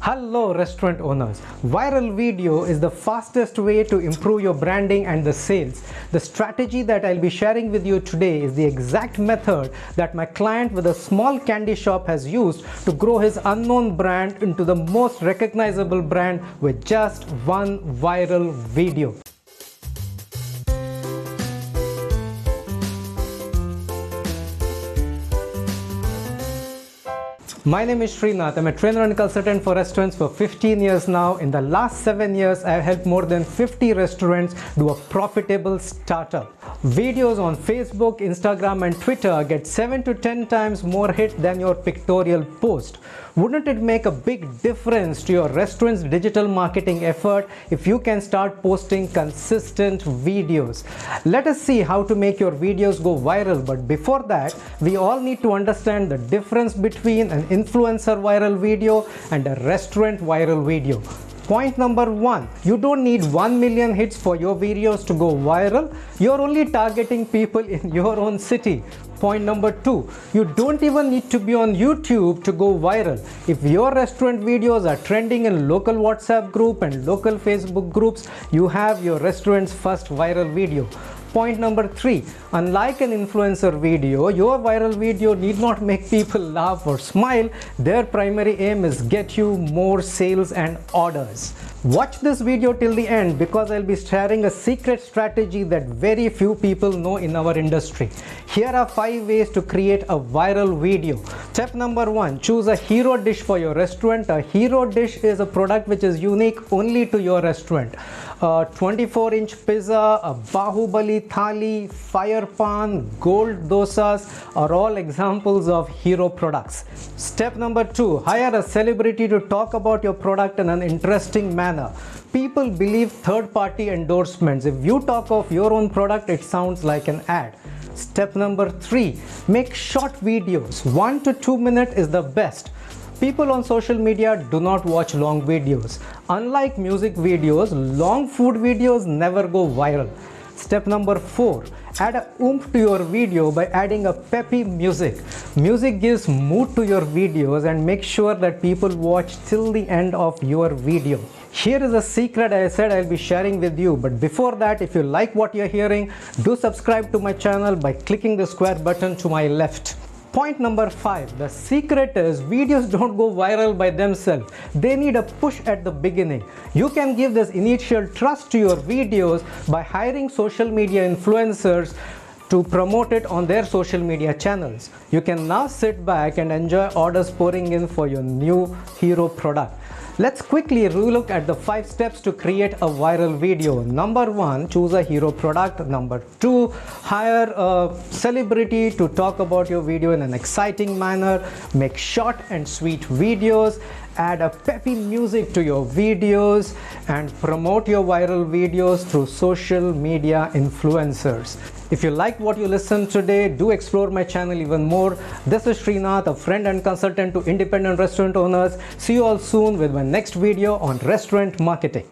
Hello restaurant owners. Viral video is the fastest way to improve your branding and the sales. The strategy that I'll be sharing with you today is the exact method that my client with a small candy shop has used to grow his unknown brand into the most recognizable brand with just one viral video. My name is Srinath. I'm a trainer and consultant for restaurants for 15 years now. In the last 7 years, I've helped more than 50 restaurants do a profitable startup. Videos on Facebook, Instagram and Twitter get 7 to 10 times more hit than your pictorial post. Wouldn't it make a big difference to your restaurant's digital marketing effort if you can start posting consistent videos? Let us see how to make your videos go viral, but before that, we all need to understand the difference between an influencer viral video and a restaurant viral video. Point number 1, you don't need 1 million hits for your videos to go viral. You're only targeting people in your own city. Point number 2, you don't even need to be on YouTube to go viral. If your restaurant videos are trending in local WhatsApp group and local Facebook groups, you have your restaurant's first viral video. Point number 3, unlike an influencer video, your viral video need not make people laugh or smile. Their primary aim is get you more sales and orders. Watch this video till the end because I'll be sharing a secret strategy that very few people know in our industry. Here are 5 ways to create a viral video. Step number 1, choose a hero dish for your restaurant. A hero dish is a product which is unique only to your restaurant. A 24-inch pizza, a Bahubali thali, fire pan, gold dosas are all examples of hero products. Step number 2, hire a celebrity to talk about your product in an interesting manner. People believe third-party endorsements. If you talk of your own product, it sounds like an ad. Step number 3, make short videos. 1 to 2 minutes is the best. People on social media do not watch long videos. Unlike music videos, long food videos never go viral. Step number 4, add a oomph to your video by adding a peppy music. Music gives mood to your videos and make sure that people watch till the end of your video. Here is a secret I said I'll be sharing with you, but before that, if you like what you're hearing, do subscribe to my channel by clicking the square button to my left. Point number 5, the secret is videos don't go viral by themselves. They need a push at the beginning. You can give this initial trust to your videos by hiring social media influencers to promote it on their social media channels. You can now sit back and enjoy orders pouring in for your new hero product. Let's quickly relook at the 5 steps to create a viral video. Number 1, choose a hero product. Number 2, hire a celebrity to talk about your video in an exciting manner. Make short and sweet videos. Add a peppy music to your videos and promote your viral videos through social media influencers. If you like what you listened today, do explore my channel even more. This is Srinath, a friend and consultant to independent restaurant owners. See you all soon with my next video on restaurant marketing.